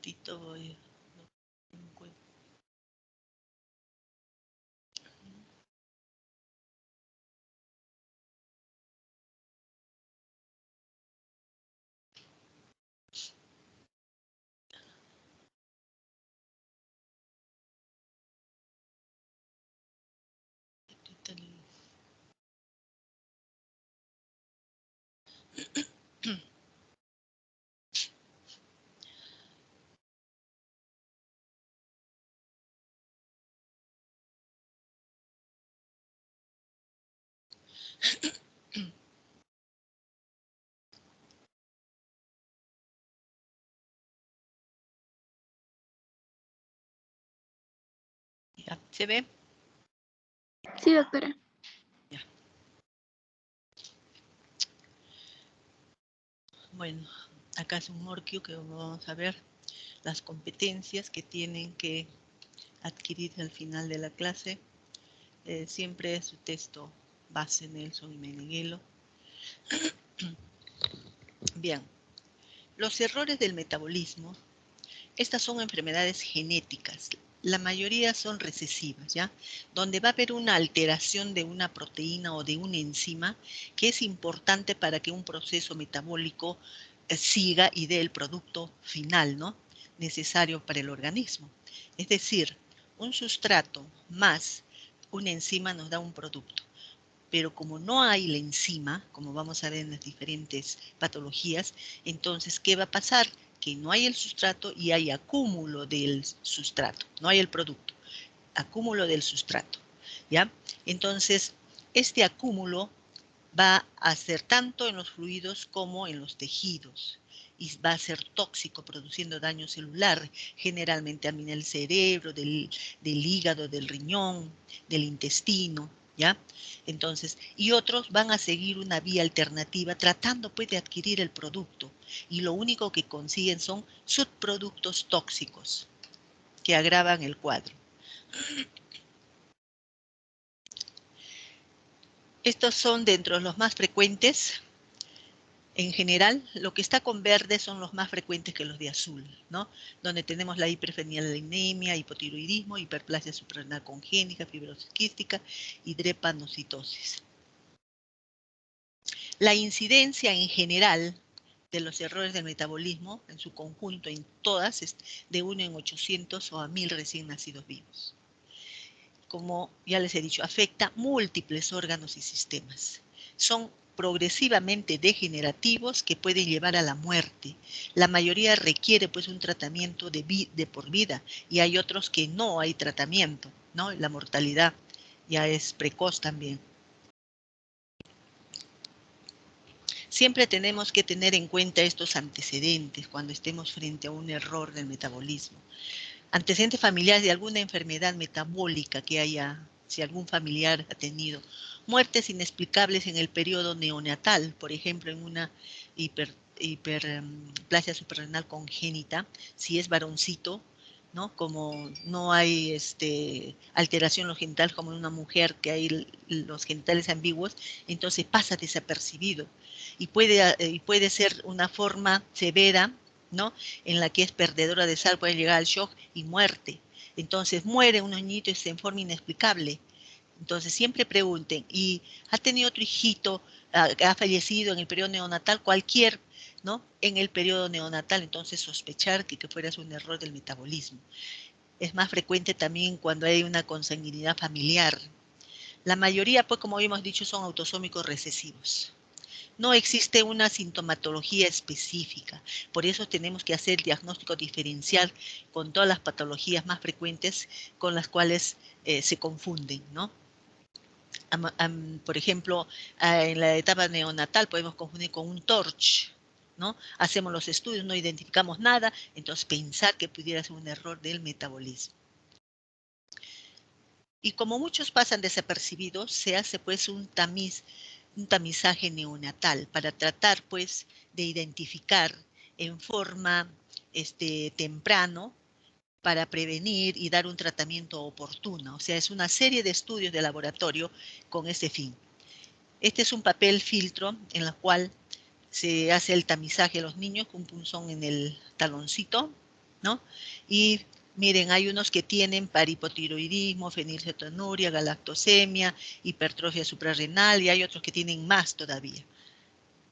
ratito voy. No encuentro. Ya, ¿se ve? Sí, doctora. Ya. Bueno, acá es un workio que vamos a ver las competencias que tienen que adquirir al final de la clase. Siempre su texto base, Nelson y Meneghello. Bien, los errores del metabolismo. Estas son enfermedades genéticas. La mayoría son recesivas, ¿ya? Donde va a haber una alteración de una proteína o de una enzima que es importante para que un proceso metabólico siga y dé el producto final, ¿no? Necesario para el organismo. Es decir, un sustrato más una enzima nos da un producto. Pero como no hay la enzima, como vamos a ver en las diferentes patologías, entonces, ¿qué va a pasar? Que no hay el sustrato y hay acúmulo del sustrato, no hay el producto, acúmulo del sustrato, ¿ya? Entonces, este acúmulo va a ser tanto en los fluidos como en los tejidos y va a ser tóxico, produciendo daño celular, generalmente en el cerebro, del hígado, del riñón, del intestino, ¿ya? Entonces, y otros van a seguir una vía alternativa tratando pues de adquirir el producto y lo único que consiguen son subproductos tóxicos que agravan el cuadro. Estos son dentro de los más frecuentes. En general, lo que está con verde son los más frecuentes que los de azul, ¿no? Donde tenemos la hiperfenilanemia, hipotiroidismo, hiperplasia suprarrenal congénita, fibrosis quística y drepanocitosis. La incidencia en general de los errores del metabolismo, en su conjunto, en todas, es de 1 en 800 o a 1000 recién nacidos vivos. Como ya les he dicho, afecta múltiples órganos y sistemas. Son progresivamente degenerativos que pueden llevar a la muerte. La mayoría requiere pues un tratamiento de por vida y hay otros que no hay tratamiento, ¿no? La mortalidad ya es precoz también. Siempre tenemos que tener en cuenta estos antecedentes cuando estemos frente a un error del metabolismo. Antecedentes familiares de alguna enfermedad metabólica que haya, si algún familiar ha tenido. Muertes inexplicables en el periodo neonatal, por ejemplo, en una hiperplasia suprarrenal congénita, si es varoncito, ¿no? Como no hay alteración en los genitales como en una mujer que hay los genitales ambiguos, entonces pasa desapercibido y puede ser una forma severa, ¿no? En la que es perdedora de sal, puede llegar al shock y muerte. Entonces muere un niñito en forma inexplicable. Entonces siempre pregunten, ¿y ha tenido otro hijito, ha fallecido en el periodo neonatal? Cualquier, ¿no? En el periodo neonatal, entonces sospechar que fuera un error del metabolismo. Es más frecuente también cuando hay una consanguinidad familiar. La mayoría, pues como hemos dicho, son autosómicos recesivos. No existe una sintomatología específica, por eso tenemos que hacer el diagnóstico diferencial con todas las patologías más frecuentes con las cuales se confunden, ¿no? Por ejemplo, en la etapa neonatal podemos confundir con un TORCH, ¿no? Hacemos los estudios, no identificamos nada, entonces pensar que pudiera ser un error del metabolismo. Y como muchos pasan desapercibidos, se hace pues un tamizaje neonatal para tratar pues de identificar en forma temprano para prevenir y dar un tratamiento oportuno. O sea, es una serie de estudios de laboratorio con ese fin. Este es un papel filtro en el cual se hace el tamizaje a los niños con un punzón en el taloncito, ¿no? Y miren, hay unos que tienen paripotiroidismo, fenilcetonuria, galactosemia, hipertrofia suprarrenal, y hay otros que tienen más todavía,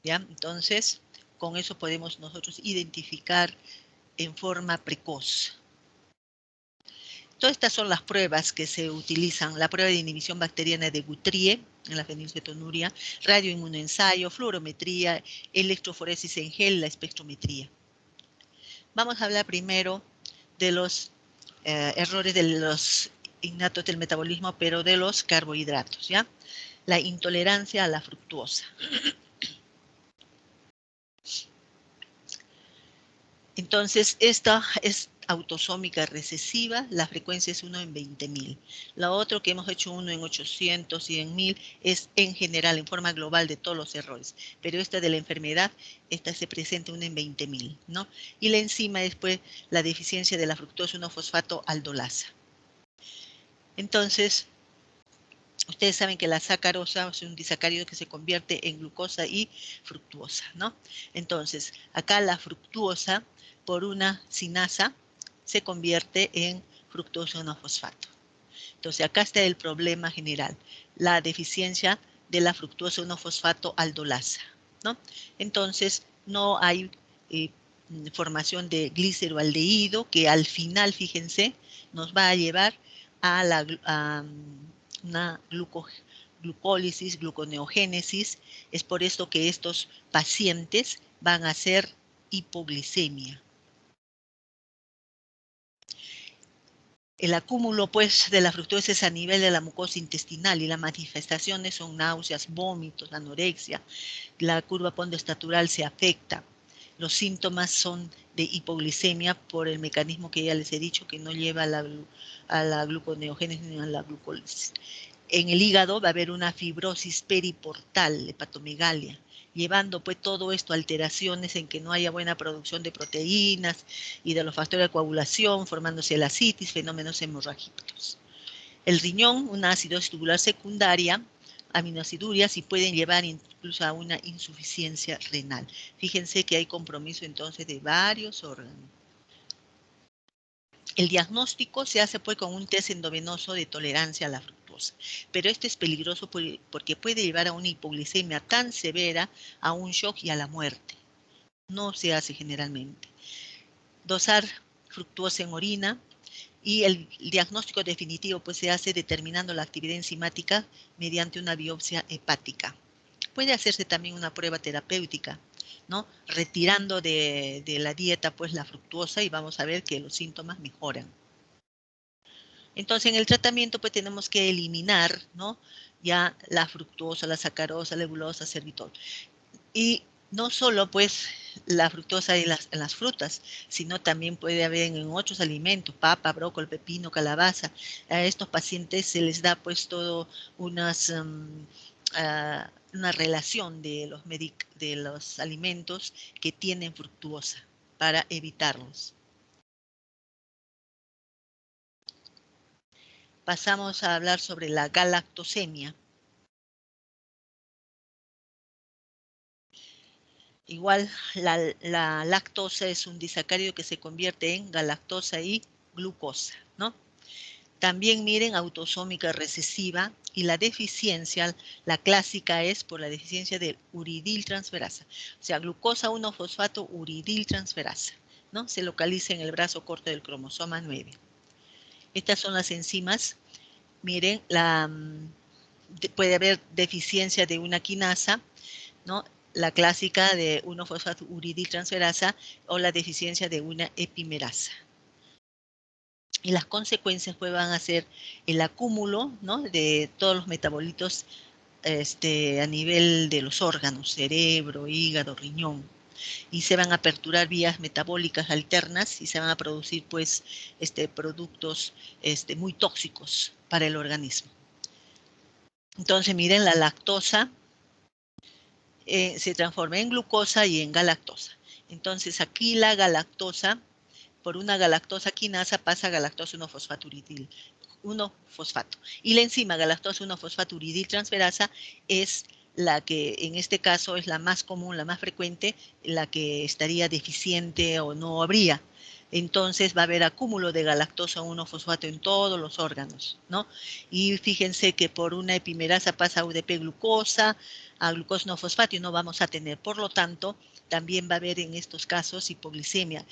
¿ya? Entonces, con eso podemos nosotros identificar en forma precoz. Todas estas son las pruebas que se utilizan, la prueba de inhibición bacteriana de Guthrie, en la fenilcetonuria, radioinmunoensayo, fluorometría, electroforesis en gel, la espectrometría. Vamos a hablar primero de los errores de los innatos del metabolismo, pero de los carbohidratos, ¿ya? La intolerancia a la fructuosa. Entonces, esta es autosómica recesiva, la frecuencia es 1 en 20.000. Lo otro que hemos hecho 1 en 800 y en 1000 es en general, en forma global de todos los errores. Pero esta de la enfermedad, esta se presenta 1 en 20.000, ¿no? Y la enzima después, la deficiencia de la fructosa 1-fosfato aldolasa. Entonces, ustedes saben que la sacarosa es un disacárido que se convierte en glucosa y fructuosa, ¿no? Entonces, acá la fructuosa por una sinasa se convierte en fructosa 1-fosfato. Entonces, acá está el problema general, la deficiencia de la fructosa 1-fosfato aldolasa, ¿no? Entonces, no hay formación de gliceroaldehído que al final, fíjense, nos va a llevar a una glucólisis, gluconeogénesis. Es por esto que estos pacientes van a hacer hipoglicemia. El acúmulo, pues, de la fructosa es a nivel de la mucosa intestinal y las manifestaciones son náuseas, vómitos, anorexia. La curva ponderostatural se afecta. Los síntomas son de hipoglicemia por el mecanismo que ya les he dicho, que no lleva a la gluconeogénesis ni a la glucólisis. En el hígado va a haber una fibrosis periportal, hepatomegalia, llevando pues todo esto a alteraciones en que no haya buena producción de proteínas y de los factores de coagulación, formándose la citis, fenómenos hemorrágicos. El riñón, una acidosis tubular secundaria, aminoacidurias y pueden llevar incluso a una insuficiencia renal. Fíjense que hay compromiso entonces de varios órganos. El diagnóstico se hace pues con un test endovenoso de tolerancia a la fructosa, pero esto es peligroso porque puede llevar a una hipoglicemia tan severa, a un shock y a la muerte. No se hace generalmente. Dosar fructuosa en orina y el diagnóstico definitivo pues se hace determinando la actividad enzimática mediante una biopsia hepática. Puede hacerse también una prueba terapéutica, ¿no? Retirando de la dieta pues la fructuosa y vamos a ver que los síntomas mejoran. Entonces en el tratamiento pues tenemos que eliminar, ¿no? Ya la fructuosa, la sacarosa, la lebulosa, servitol. Y no solo pues la fructosa en las frutas, sino también puede haber en otros alimentos, papa, brócoli, pepino, calabaza. A estos pacientes se les da pues todo una relación de los alimentos que tienen fructuosa para evitarlos. Pasamos a hablar sobre la galactosemia. Igual la lactosa es un disacárido que se convierte en galactosa y glucosa, ¿no? También miren autosómica recesiva y la deficiencia, la clásica es por la deficiencia del uridiltransferasa, o sea, glucosa 1-fosfato uridiltransferasa, ¿no? Se localiza en el brazo corto del cromosoma 9. Estas son las enzimas. Miren, puede haber deficiencia de una quinasa, ¿no? La clásica de 1-fosfato uridiltransferasa o la deficiencia de una epimerasa. Y las consecuencias pues van a ser el acúmulo, ¿no? De todos los metabolitos a nivel de los órganos, cerebro, hígado, riñón. Y se van a aperturar vías metabólicas alternas y se van a producir pues productos muy tóxicos para el organismo. Entonces miren, la lactosa se transforma en glucosa y en galactosa. Entonces aquí la galactosa, por una galactosa quinasa pasa a galactosa 1-fosfato uridil, 1-fosfato. Y la enzima galactosa 1-fosfato uridil transferasa es la que en este caso es la más común, la más frecuente, la que estaría deficiente o no habría. entonces va a haber acúmulo de galactosa 1-fosfato en todos los órganos, ¿no? Y fíjense que por una epimerasa pasa a UDP glucosa, a glucosa no fosfato y no vamos a tener. Por lo tanto, también va a haber en estos casos hipoglicemia,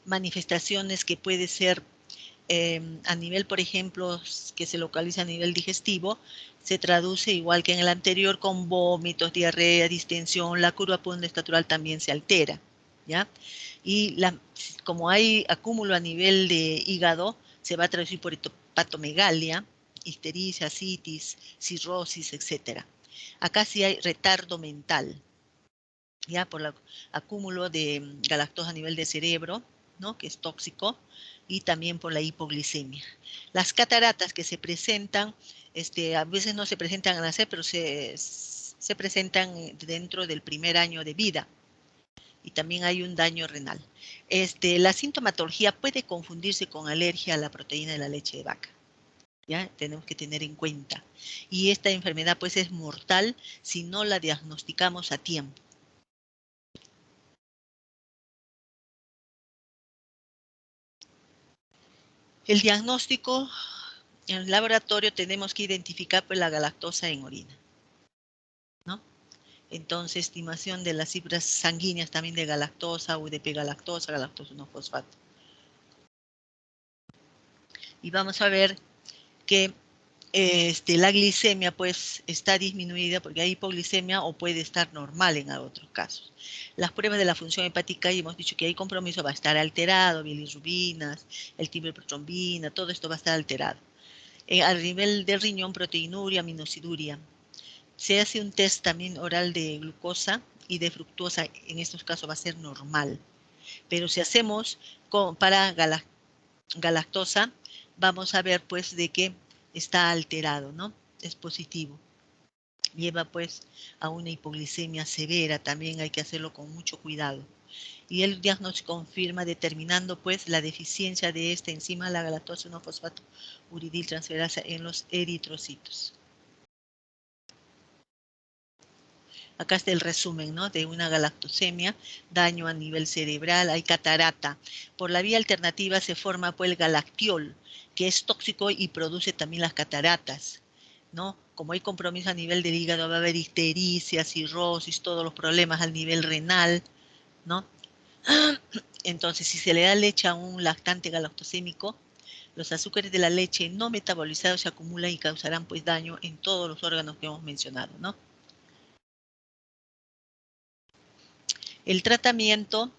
manifestaciones que puede ser a nivel, por ejemplo, que se localiza a nivel digestivo, se traduce igual que en el anterior con vómitos, diarrea, distensión, la curva estatural también se altera, ¿ya? Y como hay acúmulo a nivel de hígado, se va a traducir por hepatomegalia, ictericia, ascitis, cirrosis, etc. Acá sí hay retardo mental, ya por el acúmulo de galactosa a nivel de cerebro, ¿no? Que es tóxico, y también por la hipoglicemia. Las cataratas que se presentan, a veces no se presentan al nacer, pero se presentan dentro del primer año de vida. Y también hay un daño renal. La sintomatología puede confundirse con alergia a la proteína de la leche de vaca. ¿Ya? Tenemos que tener en cuenta. Y esta enfermedad pues es mortal si no la diagnosticamos a tiempo. El diagnóstico, en el laboratorio tenemos que identificar pues, la galactosa en orina, ¿no? Entonces, estimación de las cifras sanguíneas también de galactosa, UDP galactosa, galactosa 1-fosfato. Y vamos a ver que la glicemia pues está disminuida porque hay hipoglicemia o puede estar normal en otros casos. Las pruebas de la función hepática, y hemos dicho que hay compromiso, va a estar alterado, bilirrubinas, el timbre protrombina, todo esto va a estar alterado. Al nivel del riñón, proteinuria, aminociduria. Se hace un test también oral de glucosa y de fructosa, en estos casos va a ser normal. Pero si hacemos para galactosa, vamos a ver pues de que está alterado, ¿no? Es positivo. Lleva pues a una hipoglicemia severa, también hay que hacerlo con mucho cuidado. Y el diagnóstico confirma determinando pues la deficiencia de esta enzima, la galactosa 1-fosfato uridil transferasa en los eritrocitos. Acá está el resumen, ¿no? De una galactosemia, daño a nivel cerebral, hay catarata. Por la vía alternativa se forma pues el galactiol, que es tóxico y produce también las cataratas, ¿no? Como hay compromiso a nivel del hígado, va a haber ictericia, cirrosis, todos los problemas al nivel renal, ¿no? Entonces, si se le da leche a un lactante galactosémico, los azúcares de la leche no metabolizados se acumulan y causarán pues daño en todos los órganos que hemos mencionado, ¿no? El tratamiento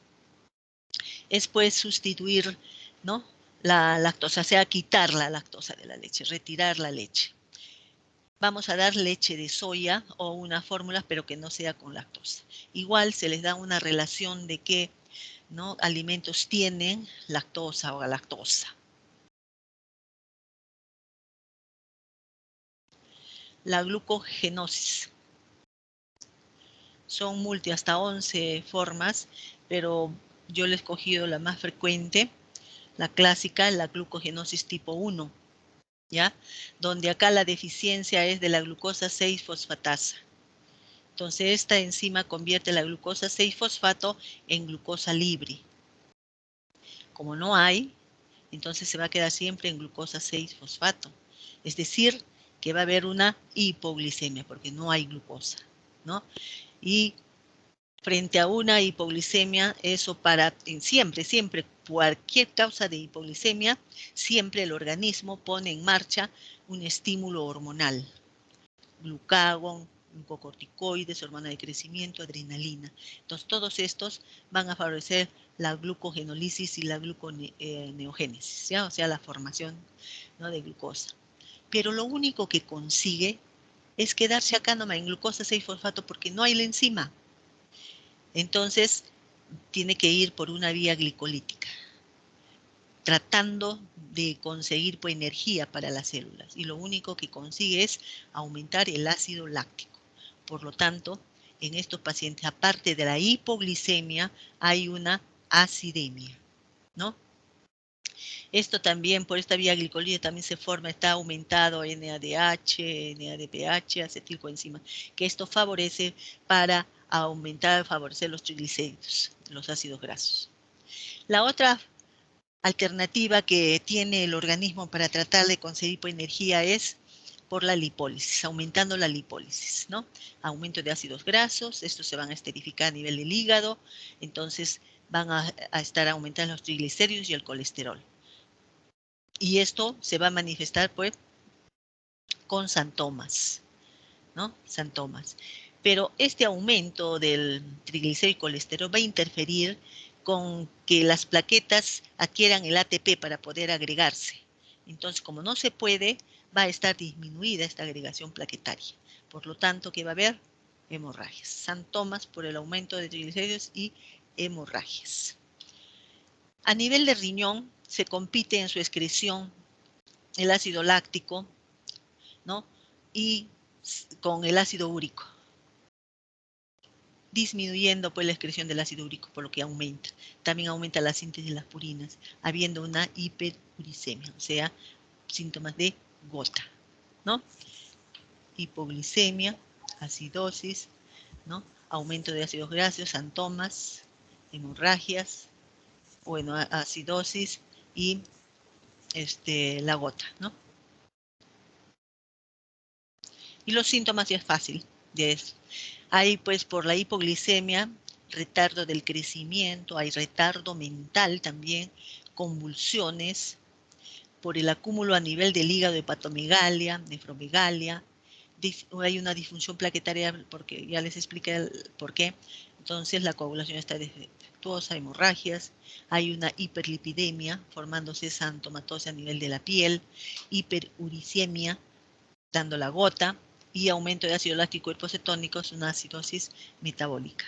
es pues sustituir, ¿no? La lactosa, o sea, quitar la lactosa de la leche, retirar la leche. Vamos a dar leche de soya o una fórmula, pero que no sea con lactosa. Igual se les da una relación de qué, ¿no? Alimentos tienen lactosa o galactosa. La glucogenosis. Son hasta 11 formas, pero yo le he escogido la más frecuente, la clásica, la glucogenosis tipo 1. ¿Ya? Donde acá la deficiencia es de la glucosa 6-fosfatasa. Entonces esta enzima convierte la glucosa 6-fosfato en glucosa libre. Como no hay, entonces se va a quedar siempre en glucosa 6-fosfato. Es decir, que va a haber una hipoglicemia porque no hay glucosa, ¿no? Y frente a una hipoglicemia, eso siempre, cualquier causa de hipoglicemia, siempre el organismo pone en marcha un estímulo hormonal. Glucagón, glucocorticoides, hormona de crecimiento, adrenalina. Entonces, todos estos van a favorecer la glucogenólisis y la gluconeogénesis, ¿ya? O sea, la formación, ¿no? De glucosa. Pero lo único que consigue es quedarse acá nomás en glucosa 6-fosfato porque no hay la enzima. Entonces, tiene que ir por una vía glicolítica, tratando de conseguir pues, energía para las células. Y lo único que consigue es aumentar el ácido láctico. Por lo tanto, en estos pacientes, aparte de la hipoglicemia, hay una acidemia, ¿no? Esto también, por esta vía glicolítica, también se forma, está aumentado NADH, NADPH, acetilcoenzima, que esto favorece para favorecer los triglicéridos, los ácidos grasos. La otra alternativa que tiene el organismo para tratar de conseguir energía es por la lipólisis, aumentando la lipólisis, ¿no? Aumento de ácidos grasos, estos se van a esterificar a nivel del hígado, entonces van a estar aumentando los triglicéridos y el colesterol. Y esto se va a manifestar, pues, con santomas, ¿no? Santomas. Pero este aumento del triglicérido y colesterol va a interferir con que las plaquetas adquieran el ATP para poder agregarse. Entonces, como no se puede, va a estar disminuida esta agregación plaquetaria. Por lo tanto, ¿qué va a haber? Hemorragias. Santomas por el aumento de triglicéridos y hemorragias. A nivel de riñón, se compite en su excreción el ácido láctico, ¿no? Y con el ácido úrico, disminuyendo pues la excreción del ácido úrico, por lo que aumenta. También aumenta la síntesis de las purinas, habiendo una hiperuricemia, o sea, síntomas de gota, ¿no? Hipoglicemia, acidosis, ¿no? Aumento de ácidos grasos, santomas, hemorragias, bueno, acidosis y la gota, ¿no? Y los síntomas ya es fácil de eso. Hay pues por la hipoglicemia, retardo del crecimiento, hay retardo mental también, convulsiones, por el acúmulo a nivel del hígado, hepatomegalia, nefromegalia, hay una disfunción plaquetaria, porque ya les expliqué el por qué, entonces la coagulación está defectuosa, hemorragias, hay una hiperlipidemia, formándose santomatosis a nivel de la piel, hiperuricemia, dando la gota, y aumento de ácido láctico y cuerpos cetónicos, una acidosis metabólica.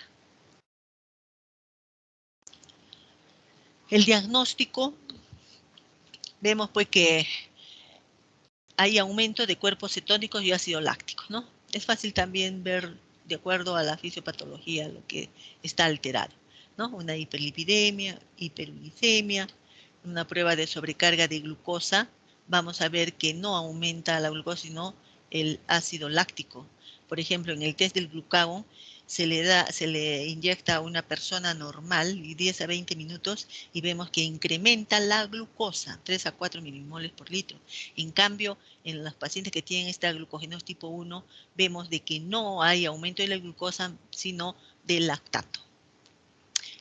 El diagnóstico, vemos pues que hay aumento de cuerpos cetónicos y ácido láctico, ¿no? Es fácil también ver, de acuerdo a la fisiopatología, lo que está alterado, ¿no? Una hiperlipidemia, hiperuricemia, una prueba de sobrecarga de glucosa, vamos a ver que no aumenta la glucosa, sino el ácido láctico. Por ejemplo, en el test del glucagón, se le inyecta a una persona normal y 10 a 20 minutos y vemos que incrementa la glucosa, 3 a 4 milimoles por litro. En cambio, en los pacientes que tienen esta glucogenosis tipo 1, vemos de que no hay aumento de la glucosa, sino del lactato.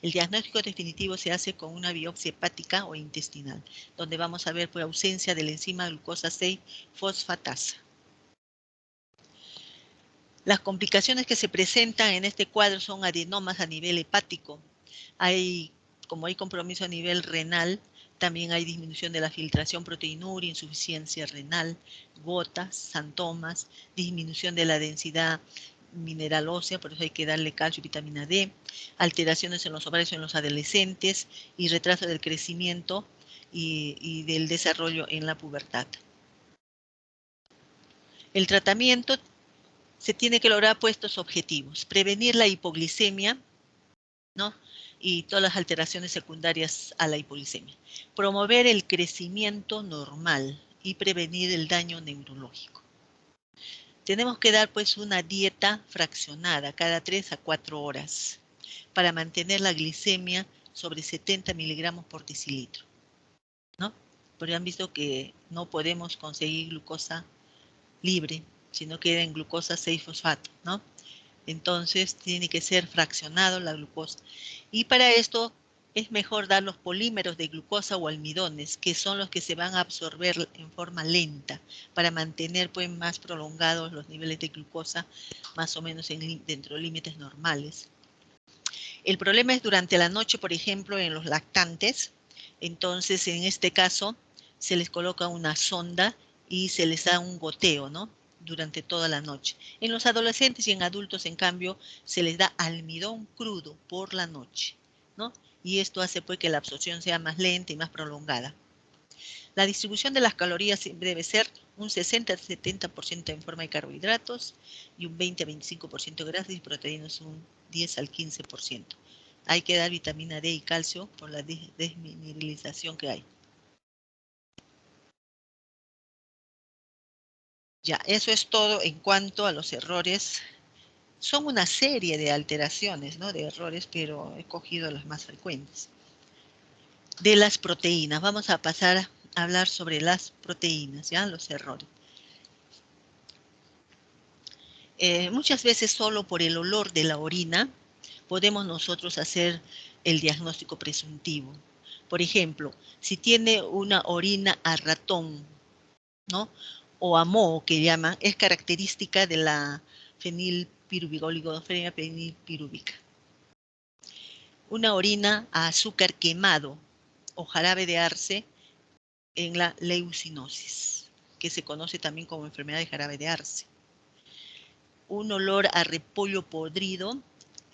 El diagnóstico definitivo se hace con una biopsia hepática o intestinal, donde vamos a ver por ausencia de la enzima glucosa 6-fosfatasa. Las complicaciones que se presentan en este cuadro son adenomas a nivel hepático. Como hay compromiso a nivel renal, también hay disminución de la filtración proteinúria, insuficiencia renal, gotas, santomas, disminución de la densidad mineral ósea, por eso hay que darle calcio y vitamina D, alteraciones en los ovarios en los adolescentes y retraso del crecimiento y del desarrollo en la pubertad. El tratamiento se tiene que lograr estos objetivos: prevenir la hipoglicemia, ¿no? Y todas las alteraciones secundarias a la hipoglicemia, promover el crecimiento normal y prevenir el daño neurológico. Tenemos que dar pues una dieta fraccionada cada 3 a 4 horas para mantener la glicemia sobre 70 miligramos por decilitro, ¿no? Porque han visto que no podemos conseguir glucosa libre, sino queda en glucosa 6-fosfato, ¿no? Entonces tiene que ser fraccionado la glucosa. Y para esto es mejor dar los polímeros de glucosa o almidones, que son los que se van a absorber en forma lenta para mantener pues más prolongados los niveles de glucosa, más o menos dentro de límites normales. El problema es durante la noche, por ejemplo, en los lactantes. Entonces, en este caso, se les coloca una sonda y se les da un goteo, ¿no? Durante toda la noche. En los adolescentes y en adultos, en cambio, se les da almidón crudo por la noche, ¿no? Y esto hace pues que la absorción sea más lenta y más prolongada. La distribución de las calorías debe ser un 60-70% en forma de carbohidratos y un 20-25% de grasas y proteínas un 10 al 15%. Hay que dar vitamina D y calcio por la desmineralización que hay. Ya, eso es todo en cuanto a los errores. Son una serie de alteraciones, ¿no? De errores, pero he cogido las más frecuentes. de las proteínas. Vamos a pasar a hablar sobre las proteínas, ¿ya? Los errores. Muchas veces solo por el olor de la orina podemos nosotros hacer el diagnóstico presuntivo. Por ejemplo, si tiene una orina a ratón, ¿no? O a moho, que llaman, es característica de la fenilpiruvica, oligodofrenia fenilpirúvica. Una orina a azúcar quemado o jarabe de arce en la leucinosis, que se conoce también como enfermedad de jarabe de arce. Un olor a repollo podrido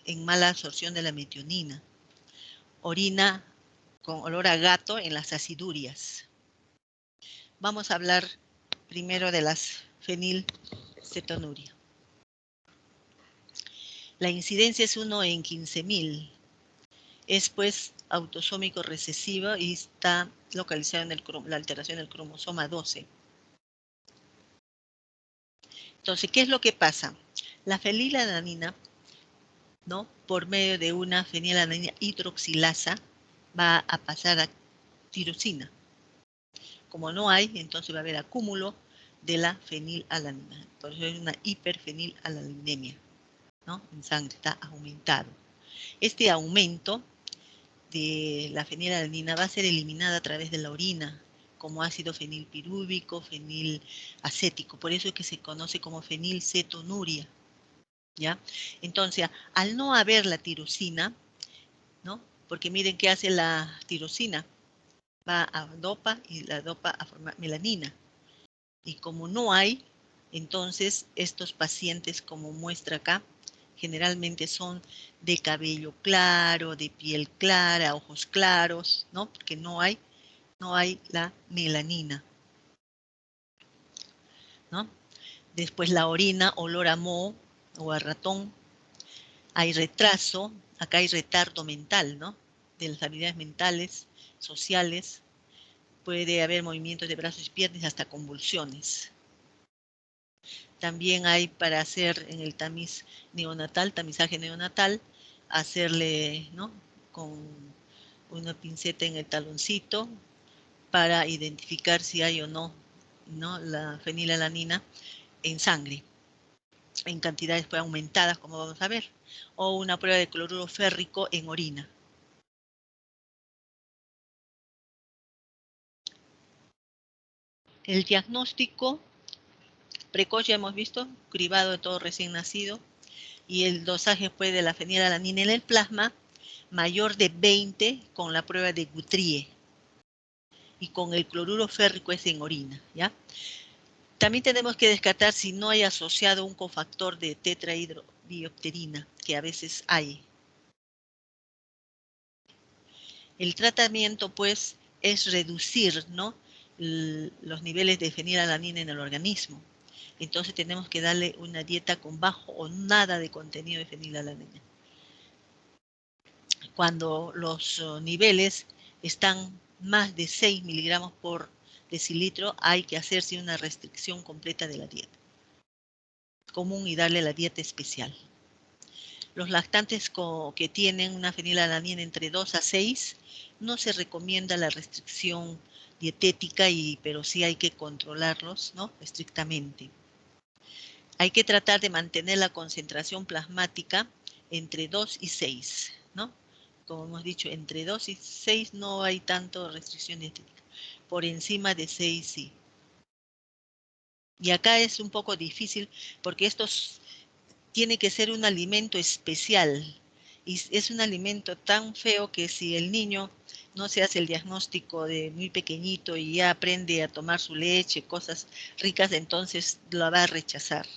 en mala absorción de la metionina. Orina con olor a gato en las acidurias. Vamos a hablar primero de las fenilcetonuria. La incidencia es 1 en 15.000. Es pues autosómico recesivo y está localizado en la alteración del cromosoma 12. Entonces, ¿qué es lo que pasa? La fenilalanina, ¿no? Por medio de una fenilalanina hidroxilasa va a pasar a tirosina. Como no hay, entonces va a haber acúmulo de la fenilalanina. Por eso es una hiperfenilalanemia, ¿no? En sangre está aumentado. Este aumento de la fenilalanina va a ser eliminada a través de la orina, como ácido fenilpirúvico, fenilacético. Por eso es que se conoce como fenilcetonuria, ¿ya? Entonces, al no haber la tirosina, ¿no? Porque miren qué hace la tirosina. Va a dopa y la dopa a formar melanina. Y como no hay, entonces estos pacientes, como muestra acá, generalmente son de cabello claro, de piel clara, ojos claros, ¿no? Porque no hay la melanina, ¿no? Después la orina, olor a moho o a ratón. Hay retraso, acá hay retardo mental, ¿no? De las habilidades mentales, sociales. Puede haber movimientos de brazos y piernas hasta convulsiones. También hay para hacer en el tamiz neonatal, tamizaje neonatal, hacerle, ¿no? Con una pinceta en el taloncito para identificar si hay o no, ¿no? La fenilalanina en sangre, en cantidades pues aumentadas, como vamos a ver, o una prueba de cloruro férrico en orina. El diagnóstico precoz ya hemos visto, cribado de todo recién nacido, y el dosaje pues, de la fenilalanina en el plasma mayor de 20 con la prueba de Guthrie y con el cloruro férrico es en orina, ¿ya? También tenemos que descartar si no hay asociado un cofactor de tetrahidrobiopterina, que a veces hay. El tratamiento, pues, es reducir, ¿no? Los niveles de fenilalanina en el organismo. Entonces tenemos que darle una dieta con bajo o nada de contenido de fenilalanina. Cuando los niveles están más de 6 miligramos por decilitro, hay que hacerse una restricción completa de la dieta común y darle la dieta especial. Los lactantes que tienen una fenilalanina entre 2 a 6, no se recomienda la restricción dietética, pero sí hay que controlarlos, ¿no? Estrictamente. Hay que tratar de mantener la concentración plasmática entre 2 y 6, ¿no? Como hemos dicho, entre 2 y 6 no hay tanto restricción dietética. Por encima de 6 sí. Y acá es un poco difícil porque estos tiene que ser un alimento especial. Y es un alimento tan feo que si el niño no se hace el diagnóstico de muy pequeñito y ya aprende a tomar su leche, cosas ricas, entonces lo va a rechazar,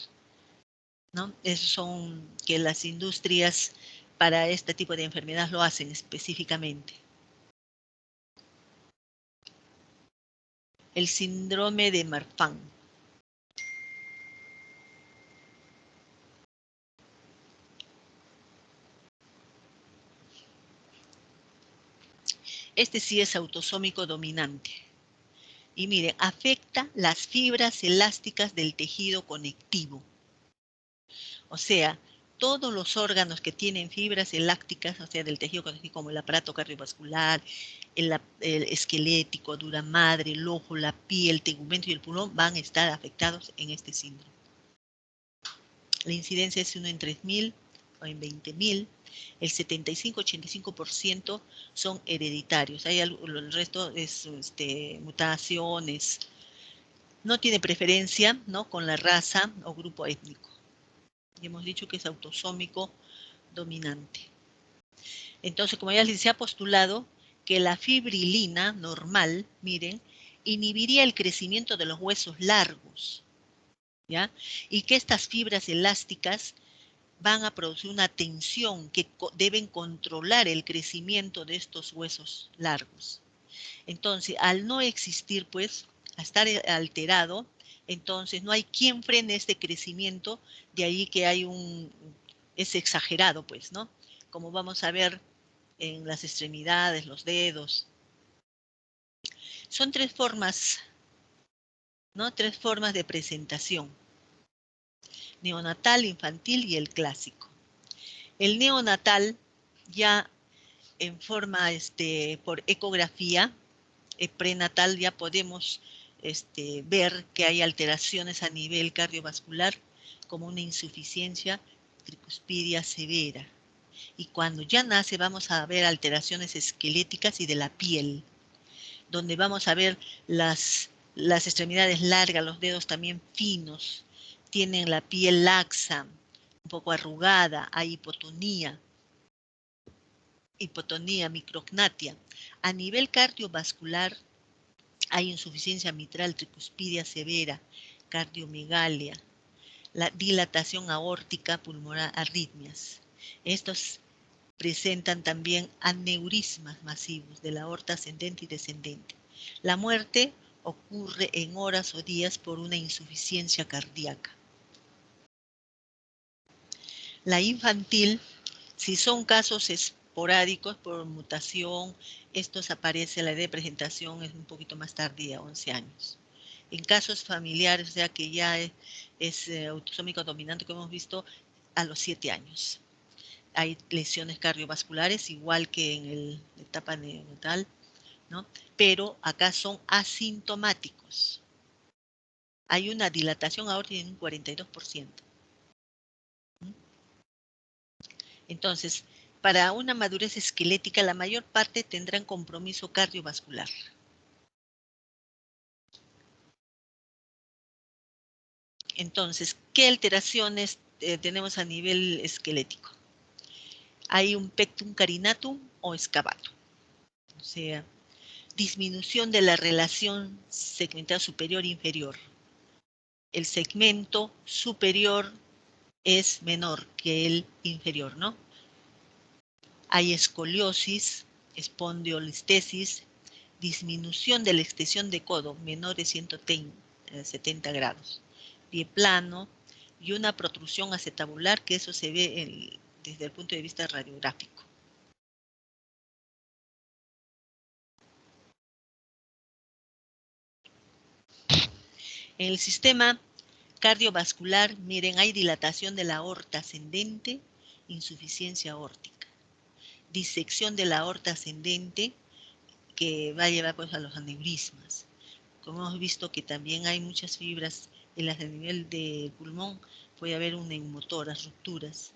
¿no? Esos son que las industrias para este tipo de enfermedad lo hacen específicamente. El síndrome de Marfan. Este sí es autosómico dominante. Y miren, afecta las fibras elásticas del tejido conectivo. O sea, todos los órganos que tienen fibras elácticas, o sea, del tejido conocido como el aparato cardiovascular, el esquelético, dura madre, el ojo, la piel, tegumento y el pulmón van a estar afectados en este síndrome. La incidencia es 1 en 3.000 o en 20.000. El 75-85% son hereditarios. El resto es mutaciones. No tiene preferencia, ¿no?, con la raza o grupo étnico. Y hemos dicho que es autosómico dominante. Entonces, como ya les ha postulado, que la fibrilina normal, miren, inhibiría el crecimiento de los huesos largos, ¿ya? Y que estas fibras elásticas van a producir una tensión que deben controlar el crecimiento de estos huesos largos. Entonces, al no existir, pues, a estar alterado, entonces no hay quien frene este crecimiento, de ahí que es exagerado, pues, ¿no? Como vamos a ver en las extremidades, los dedos. Son tres formas, ¿no? Tres formas de presentación: neonatal, infantil y el clásico. El neonatal ya en forma por ecografía, prenatal, ya podemos ver que hay alteraciones a nivel cardiovascular, como una insuficiencia tricuspidia severa. Y cuando ya nace vamos a ver alteraciones esqueléticas y de la piel, donde vamos a ver las extremidades largas, los dedos también finos, tienen la piel laxa, un poco arrugada, hay hipotonía, micrognatia. A nivel cardiovascular hay insuficiencia mitral, tricuspidia severa, cardiomegalia, la dilatación aórtica pulmonar, arritmias. Estos presentan también aneurismas masivos de la aorta ascendente y descendente. La muerte ocurre en horas o días por una insuficiencia cardíaca. La infantil, si son casos esporádicos por mutación, estos aparece, la edad de presentación es un poquito más tardía, 11 años. En casos familiares, o sea que ya es autosómico dominante, como hemos visto, a los 7 años. Hay lesiones cardiovasculares, igual que en la etapa neonatal, ¿no? Pero acá son asintomáticos. Hay una dilatación aórtica en un 42%. Entonces, para una madurez esquelética, la mayor parte tendrán compromiso cardiovascular. Entonces, ¿qué alteraciones tenemos a nivel esquelético? Hay un pectum carinatum o excavatum, o sea, disminución de la relación segmental superior-inferior. El segmento superior es menor que el inferior, ¿no? Hay escoliosis, espondilolistesis, disminución de la extensión de codo menor de 170 grados, pie plano y una protrusión acetabular, que eso se ve desde el punto de vista radiográfico. En el sistema cardiovascular, miren, hay dilatación de la aorta ascendente, insuficiencia aórtica, disección de la aorta ascendente, que va a llevar pues a los aneurismas. Como hemos visto que también hay muchas fibras en las de nivel del pulmón, puede haber un neumotoras, rupturas.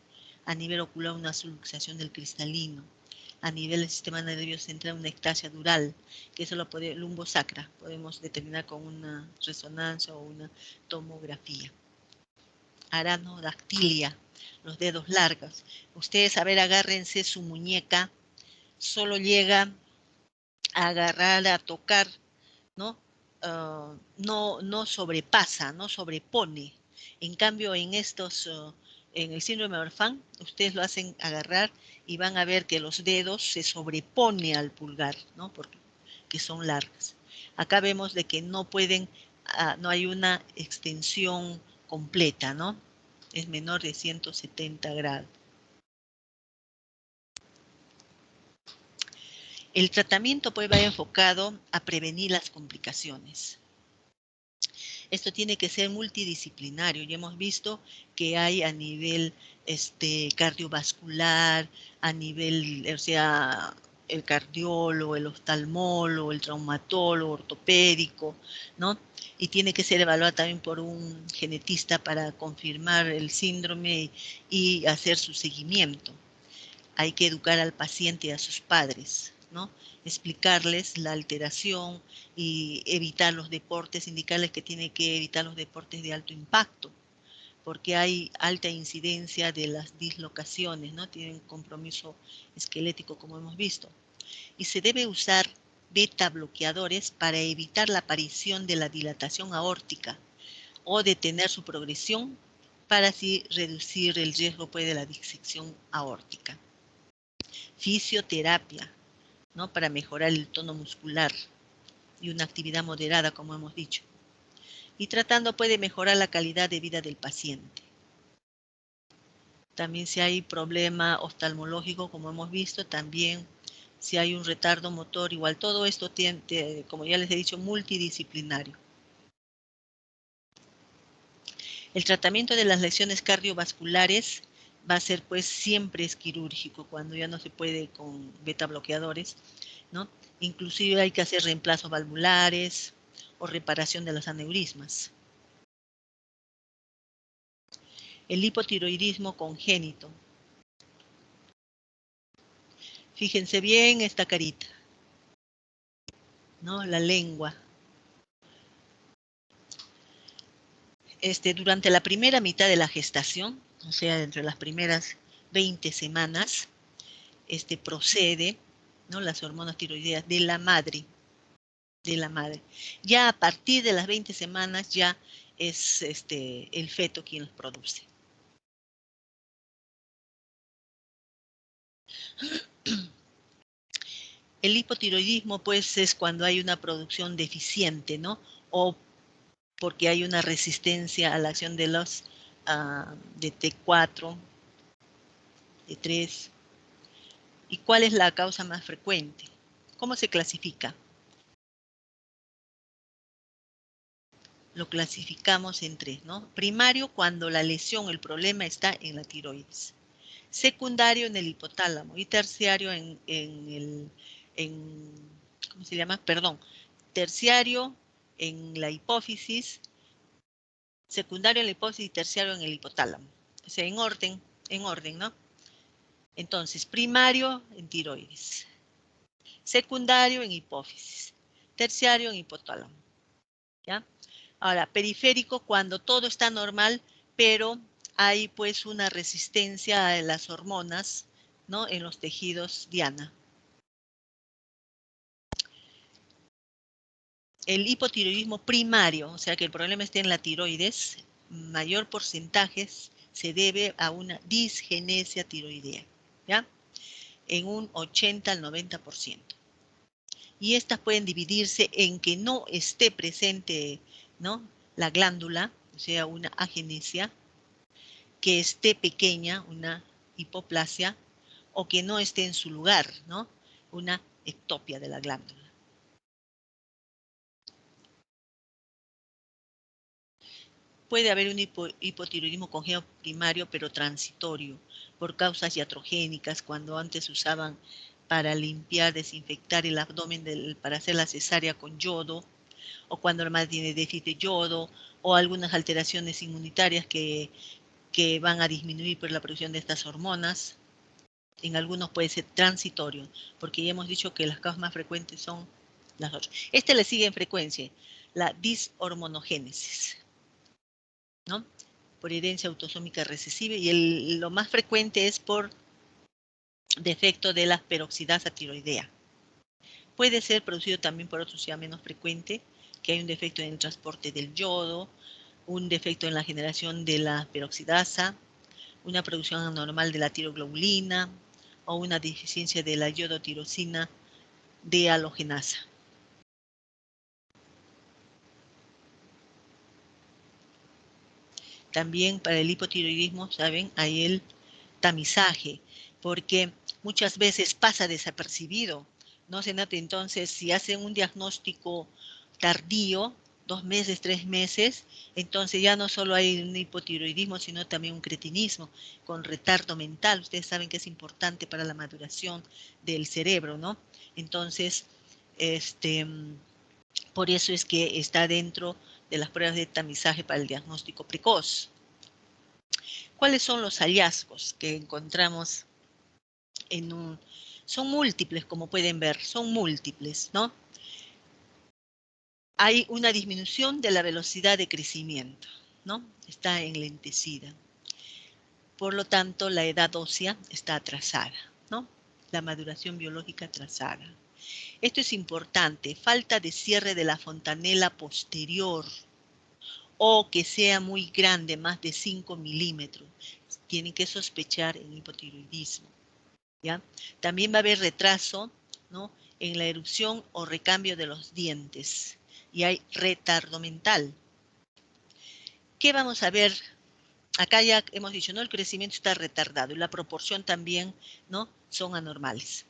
A nivel ocular, una subluxación del cristalino. A nivel del sistema nervioso central, una ectasia dural, que eso lo puede, lumbosacra, podemos determinar con una resonancia o una tomografía. Aranodactilia, los dedos largos. Ustedes, a ver, agárrense su muñeca, solo llega a agarrar, a tocar, ¿no? No sobrepasa, no sobrepone. En cambio, en el síndrome de Marfan, ustedes lo hacen agarrar y van a ver que los dedos se sobrepone al pulgar, ¿no? Porque son largas. Acá vemos de que no pueden, no hay una extensión completa, ¿no? Es menor de 170 grados. El tratamiento pues va enfocado a prevenir las complicaciones. Esto tiene que ser multidisciplinario. Ya hemos visto que hay a nivel cardiovascular, a nivel, o sea, el cardiólogo, el oftalmólogo, el traumatólogo, ortopédico, ¿no? Y tiene que ser evaluada también por un genetista para confirmar el síndrome y hacer su seguimiento. Hay que educar al paciente y a sus padres, ¿no? Explicarles la alteración y evitar los deportes, indicarles que tiene que evitar los deportes de alto impacto, porque hay alta incidencia de las dislocaciones, ¿no? Tienen compromiso esquelético, como hemos visto. Y se debe usar beta bloqueadores para evitar la aparición de la dilatación aórtica o detener su progresión para así reducir el riesgo pues, de la disección aórtica. Fisioterapia, ¿no? Para mejorar el tono muscular y una actividad moderada, como hemos dicho. Y tratando puede mejorar la calidad de vida del paciente. También si hay problema oftalmológico, como hemos visto, también si hay un retardo motor, igual todo esto tiene, como ya les he dicho, multidisciplinario. El tratamiento de las lesiones cardiovasculares va a ser pues siempre es quirúrgico, cuando ya no se puede con beta bloqueadores, ¿no? Inclusive hay que hacer reemplazos valvulares o reparación de los aneurismas. El hipotiroidismo congénito. Fíjense bien esta carita, ¿no? La lengua. Durante la primera mitad de la gestación, o sea, entre las primeras 20 semanas, procede, ¿no? Las hormonas tiroideas de la madre. Ya a partir de las 20 semanas ya es el feto quien los produce. El hipotiroidismo, pues, es cuando hay una producción deficiente, ¿no? O porque hay una resistencia a la acción de los de T4, T3. ¿Y cuál es la causa más frecuente? ¿Cómo se clasifica? Lo clasificamos en tres, ¿no? Primario, cuando la lesión, el problema está en la tiroides. Secundario, en el hipotálamo. Y terciario, ¿cómo se llama? Perdón. Terciario, en la hipófisis. Secundario en la hipófisis y terciario en el hipotálamo. O sea, en orden, ¿no? Entonces, primario en tiroides. Secundario en hipófisis. Terciario en hipotálamo. ¿Ya? Ahora, periférico cuando todo está normal, pero hay pues una resistencia a las hormonas, ¿no? En los tejidos diana. El hipotiroidismo primario, o sea que el problema esté en la tiroides, mayor porcentaje se debe a una disgenesia tiroidea, ¿ya? En un 80 al 90%. Y estas pueden dividirse en que no esté presente, ¿no? La glándula, o sea, una agenesia, que esté pequeña, una hipoplasia, o que no esté en su lugar, ¿no? Una ectopia de la glándula. Puede haber un hipotiroidismo congénito primario, pero transitorio, por causas iatrogénicas, cuando antes usaban para limpiar, desinfectar el abdomen para hacer la cesárea con yodo, o cuando la madre tiene déficit de yodo, o algunas alteraciones inmunitarias que van a disminuir por la producción de estas hormonas. En algunos puede ser transitorio, porque ya hemos dicho que las causas más frecuentes son las otras. Le sigue en frecuencia, la dishormonogénesis, ¿no? Por herencia autosómica recesiva, y lo más frecuente es por defecto de la peroxidasa tiroidea. Puede ser producido también por otro, ya menos frecuente, que hay un defecto en el transporte del yodo, un defecto en la generación de la peroxidasa, una producción anormal de la tiroglobulina o una deficiencia de la yodotirosina dehalogenasa. También para el hipotiroidismo, ¿saben? Hay el tamizaje, porque muchas veces pasa desapercibido, no se nota. Entonces, si hacen un diagnóstico tardío, 2 meses, 3 meses, entonces ya no solo hay un hipotiroidismo, sino también un cretinismo con retardo mental. Ustedes saben que es importante para la maduración del cerebro, ¿no? Entonces, por eso es que está dentro de las pruebas de tamizaje para el diagnóstico precoz. ¿Cuáles son los hallazgos que encontramos son múltiples, como pueden ver, son múltiples, ¿no? Hay una disminución de la velocidad de crecimiento, ¿no? Está enlentecida. Por lo tanto, la edad ósea está atrasada, ¿no? La maduración biológica atrasada. Esto es importante, falta de cierre de la fontanela posterior o que sea muy grande, más de 5 milímetros. Tienen que sospechar en hipotiroidismo, ¿ya? También va a haber retraso, ¿no?, en la erupción o recambio de los dientes y hay retardo mental. ¿Qué vamos a ver? Acá ya hemos dicho, ¿no? El crecimiento está retardado y la proporción también, ¿no?, son anormales.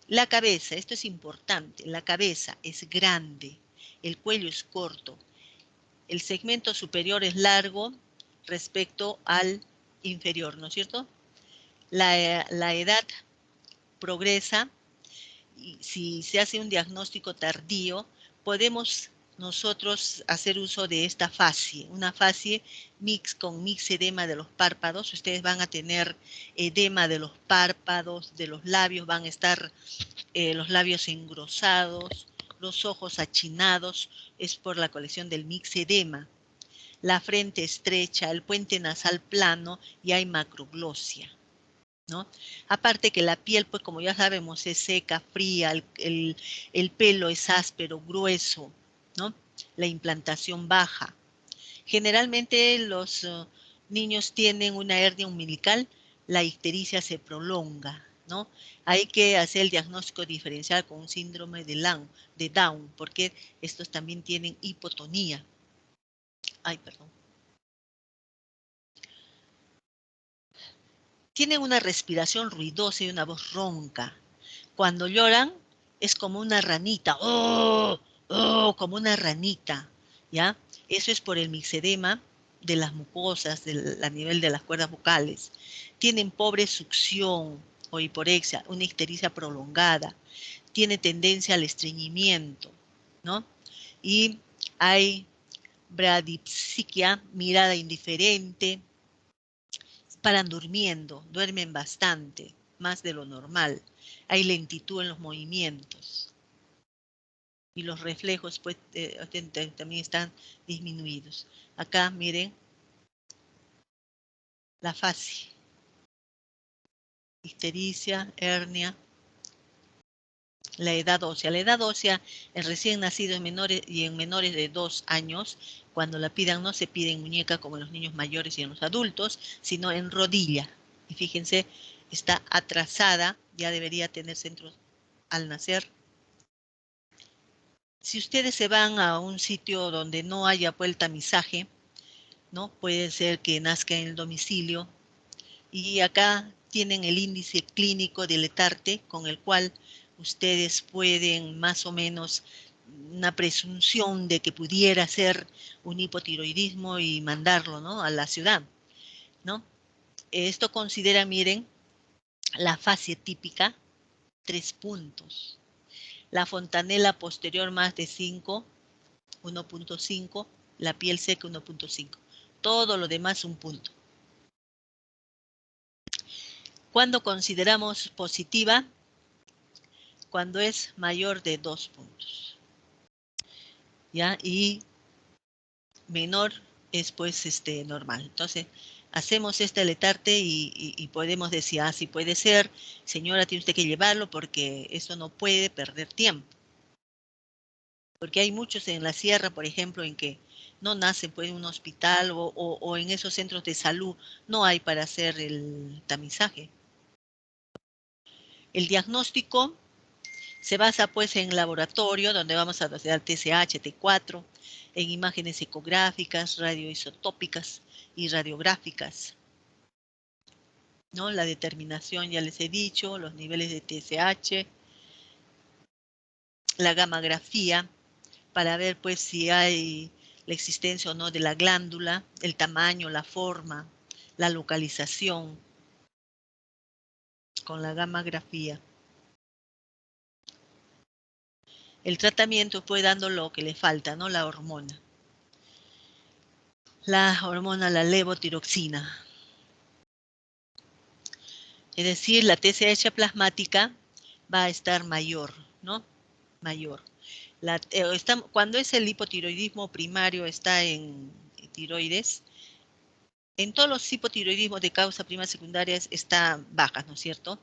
La cabeza, esto es importante, la cabeza es grande, el cuello es corto, el segmento superior es largo respecto al inferior, ¿no es cierto? La edad progresa y si se hace un diagnóstico tardío, podemos nosotros hacer uso de esta fascie, una fascie con mixedema de los párpados. Ustedes van a tener edema de los párpados, de los labios, van a estar los labios engrosados, los ojos achinados, es por la colección del mixedema. La frente estrecha, el puente nasal plano y hay macroglosia, ¿no? Aparte que la piel, pues como ya sabemos, es seca, fría, el pelo es áspero, grueso, ¿no? La implantación baja. Generalmente los niños tienen una hernia umbilical, la ictericia se prolonga, ¿no? Hay que hacer el diagnóstico diferencial con un síndrome de Down, porque estos también tienen hipotonía. Ay, perdón. Tienen una respiración ruidosa y una voz ronca. Cuando lloran es como una ranita, ¡oh! ¡Oh! Como una ranita, ¿ya? Eso es por el mixedema de las mucosas a nivel de las cuerdas vocales. Tienen pobre succión o hiporexia, una ictericia prolongada. Tiene tendencia al estreñimiento, ¿no? Y hay bradipsiquia, mirada indiferente, paran durmiendo, duermen bastante, más de lo normal. Hay lentitud en los movimientos. Y los reflejos pues, también están disminuidos. Acá, miren, la fascie. Ictericia, hernia, la edad ósea. La edad ósea en recién nacidos menores y en menores de 2 años, cuando la pidan, no se pide en muñeca como en los niños mayores y en los adultos, sino en rodilla. Y fíjense, está atrasada, ya debería tener centros al nacer. Si ustedes se van a un sitio donde no haya pues el tamizaje, ¿no? Puede ser que nazca en el domicilio y acá tienen el índice clínico del Letarte con el cual ustedes pueden más o menos una presunción de que pudiera ser un hipotiroidismo y mandarlo, ¿no?, a la ciudad, ¿no? Esto considera, miren, la fascie típica, 3 puntos. La fontanela posterior más de 5, 1.5, la piel seca 1.5. Todo lo demás un punto. ¿Cuándo consideramos positiva? Cuando es mayor de 2 puntos. ¿Ya? Y menor es pues normal. Entonces, hacemos este Letarte y podemos decir, ah, sí puede ser, señora, tiene usted que llevarlo porque eso no puede perder tiempo. Porque hay muchos en la sierra, por ejemplo, en que no nacen pues, en un hospital o en esos centros de salud, no hay para hacer el tamizaje. El diagnóstico se basa pues en laboratorio, donde vamos a hacer TSH, T4, en imágenes ecográficas, radioisotópicas y radiográficas, ¿no? La determinación, ya les he dicho, los niveles de TSH, la gammagrafía, para ver pues si hay la existencia o no de la glándula, el tamaño, la forma, la localización, con la gammagrafía. El tratamiento fue dando lo que le falta, ¿no? La hormona. La levotiroxina. Es decir, la TSH plasmática va a estar mayor, ¿no? Mayor. Cuando es el hipotiroidismo primario, está en tiroides, en todos los hipotiroidismos de causa prima secundaria están bajas, ¿no es cierto?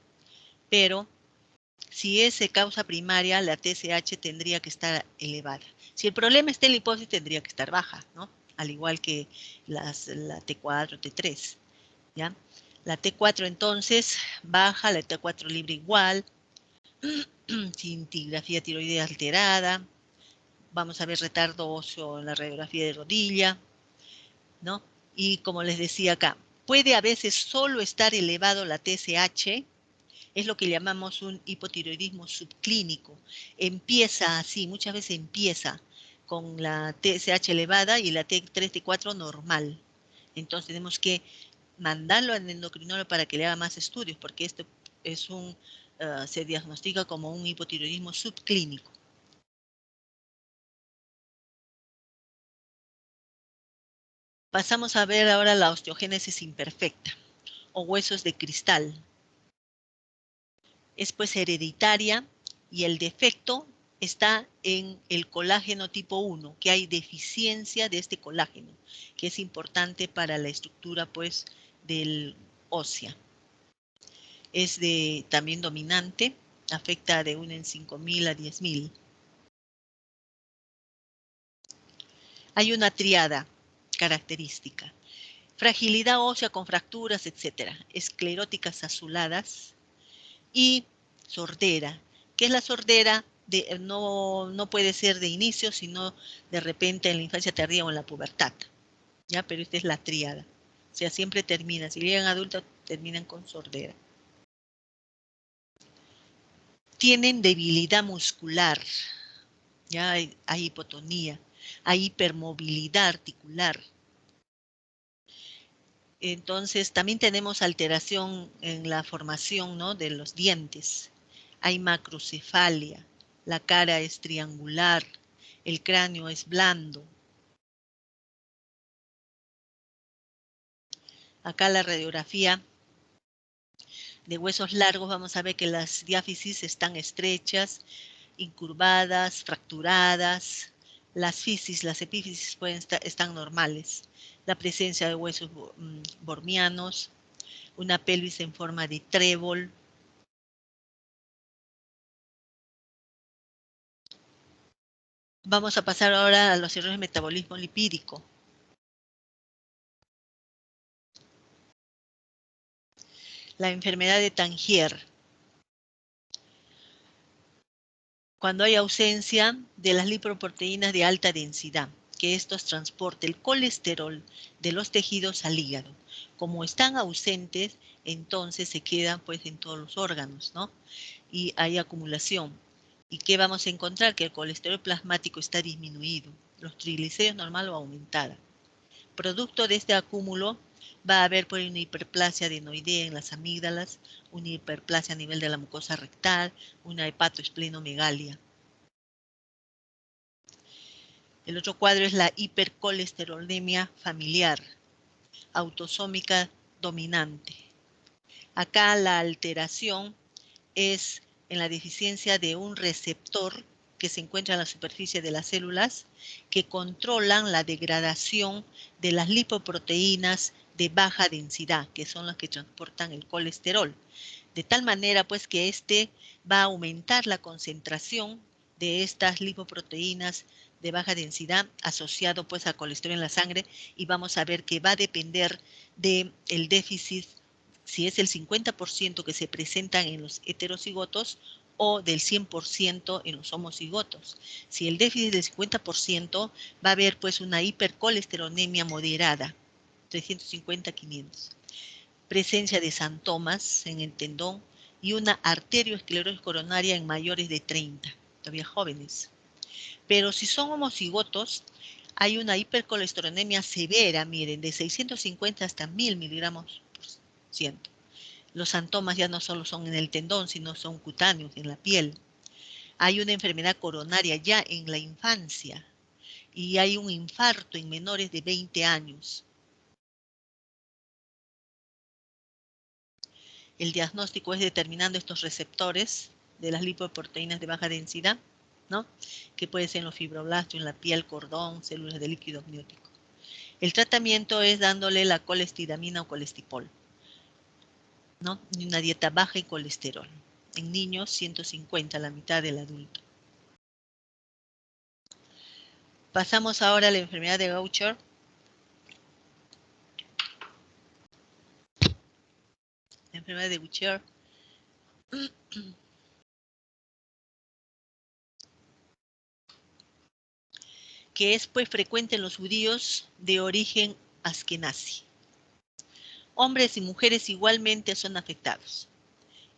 Pero si es de causa primaria, la TSH tendría que estar elevada. Si el problema está en la hipófisis, tendría que estar baja, ¿no? Al igual que la T4, T3, ¿ya? La T4 entonces baja, la T4 libre igual, cintigrafía tiroidea alterada, vamos a ver retardo óseo en la radiografía de rodilla, ¿no? Y como les decía acá, puede a veces solo estar elevado la TSH, es lo que llamamos un hipotiroidismo subclínico. Empieza así, muchas veces empieza con la TSH elevada y la T3, T4 normal. Entonces tenemos que mandarlo al endocrinólogo para que le haga más estudios, porque esto es se diagnostica como un hipotiroidismo subclínico. Pasamos a ver ahora la osteogénesis imperfecta o huesos de cristal. Es pues hereditaria y el defecto está en el colágeno tipo 1, que hay deficiencia de este colágeno, que es importante para la estructura pues del ósea. Es también dominante, afecta de 1 en 5.000 a 10.000. Hay una triada característica. Fragilidad ósea con fracturas, etc. Escleróticas azuladas y sordera. ¿Qué es la sordera? No puede ser de inicio, sino de repente en la infancia tardía o en la pubertad. ¿Ya? Pero esta es la tríada. O sea, siempre termina. Si llegan adultos, terminan con sordera. Tienen debilidad muscular. Ya hay hipotonía. Hay hipermovilidad articular. Entonces, también tenemos alteración en la formación, ¿no?, de los dientes. Hay macrocefalia, la cara es triangular, el cráneo es blando. Acá la radiografía de huesos largos, vamos a ver que las diáfisis están estrechas, incurvadas, fracturadas. Las fisis, las epífisis están normales. La presencia de huesos bormianos, una pelvis en forma de trébol. Vamos a pasar ahora a los errores de metabolismo lipídico. La enfermedad de Tangier. Cuando hay ausencia de las lipoproteínas de alta densidad, que estos transporten el colesterol de los tejidos al hígado. Como están ausentes, entonces se quedan pues en todos los órganos, ¿no? Y hay acumulación. ¿Y qué vamos a encontrar? Que el colesterol plasmático está disminuido, los triglicéridos normal o aumentada. Producto de este acúmulo va a haber pues una hiperplasia adenoidea en las amígdalas, una hiperplasia a nivel de la mucosa rectal, una hepatoesplenomegalia. El otro cuadro es la hipercolesterolemia familiar, autosómica dominante. Acá la alteración es en la deficiencia de un receptor que se encuentra en la superficie de las células que controlan la degradación de las lipoproteínas de baja densidad, que son las que transportan el colesterol. De tal manera pues que este va a aumentar la concentración de estas lipoproteínas de baja densidad asociado pues a colesterol en la sangre, y vamos a ver que va a depender del déficit, si es el 50% que se presentan en los heterocigotos o del 100% en los homocigotos. Si el déficit del 50%, va a haber pues una hipercolesterolemia moderada, 350-500. Presencia de santomas en el tendón y una arterioesclerosis coronaria en mayores de 30, todavía jóvenes. Pero si son homocigotos, Hay una hipercolesterolemia severa, miren, de 650 hasta 1000 miligramos por ciento. Los santomas ya no solo son en el tendón, sino son cutáneos, en la piel. Hay una enfermedad coronaria ya en la infancia y hay un infarto en menores de 20 años. El diagnóstico es determinando estos receptores de las lipoproteínas de baja densidad, ¿no? Que puede ser en los fibroblastos, en la piel, cordón, células de líquido amniótico. El tratamiento es dándole la colestiramina o colestipol, ¿no? Y una dieta baja en colesterol. En niños, 150, la mitad del adulto. Pasamos ahora a la enfermedad de Gaucher. La enfermedad de Gaucher que es pues frecuente en los judíos de origen askenazi. Hombres y mujeres igualmente son afectados.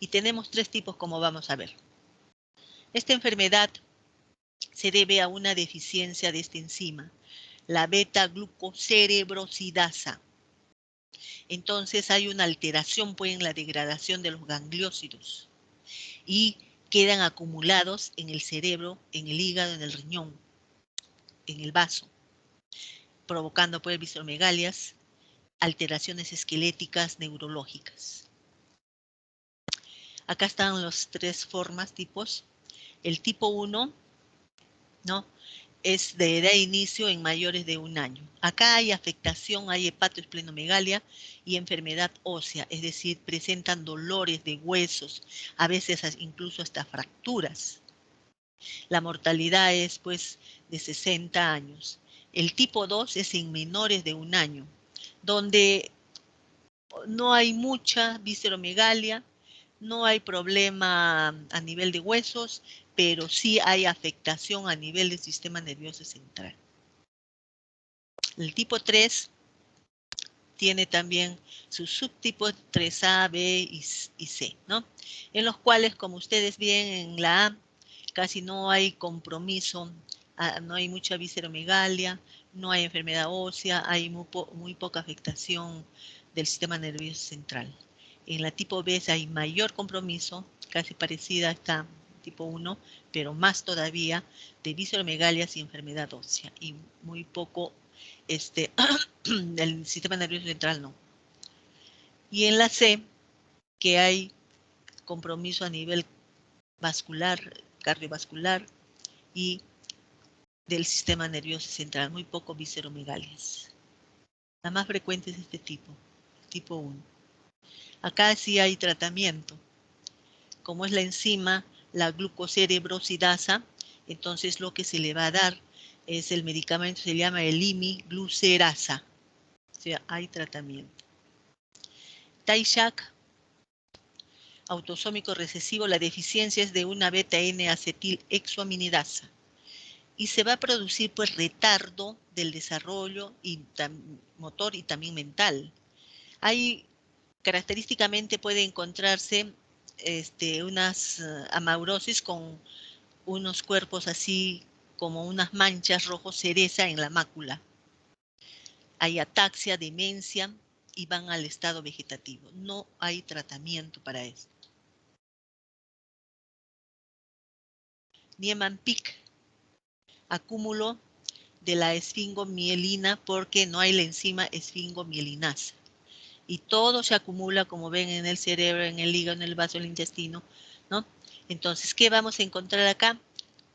Y tenemos 3 tipos, como vamos a ver. Esta enfermedad se debe a una deficiencia de esta enzima, la beta-glucocerebrosidasa. Entonces hay una alteración pues, en la degradación de los gangliósidos y quedan acumulados en el cerebro, en el hígado, en el riñón, en el vaso, provocando pues visceromegalias, alteraciones esqueléticas, neurológicas. Acá están los 3 tipos. El tipo 1, ¿no? Es de edad de inicio en mayores de 1 año. Acá hay afectación, hay hepatoesplenomegalia y enfermedad ósea, es decir, presentan dolores de huesos, a veces incluso hasta fracturas. La mortalidad es pues de 60 años. El tipo 2 es en menores de 1 año, donde no hay mucha visceromegalia, no hay problema a nivel de huesos, pero sí hay afectación a nivel del sistema nervioso central. El tipo 3 tiene también sus subtipos 3A, B y C, ¿no? En los cuales, como ustedes ven en la A, casi no hay compromiso, no hay mucha visceromegalia, no hay enfermedad ósea, hay muy poca afectación del sistema nervioso central. En la tipo B hay mayor compromiso, casi parecida a esta tipo 1, pero más todavía de visceromegalias y enfermedad ósea, y muy poco del sistema nervioso central no. Y en la C, que hay compromiso a nivel vascular, cardiovascular y del sistema nervioso central, muy poco visceromegalias. La más frecuente es este tipo 1. Acá sí hay tratamiento. Como es la enzima, la glucocerebrosidasa, entonces lo que se le va a dar es el medicamento, se llama el imiglucerasa. O sea, hay tratamiento. Tay-Sachs, autosómico recesivo, la deficiencia es de una beta-N-acetilhexoaminidasa. Y se va a producir pues retardo del desarrollo motor y también mental. Hay característicamente puede encontrarse unas amaurosis con unos cuerpos así como unas manchas rojo cereza en la mácula. Hay ataxia, demencia y van al estado vegetativo. No hay tratamiento para esto. Niemann-Pick, acúmulo de la esfingomielina porque no hay la enzima esfingomielinasa. Y todo se acumula, como ven, en el cerebro, en el hígado, en el vaso, en el intestino, ¿no? Entonces, ¿qué vamos a encontrar acá?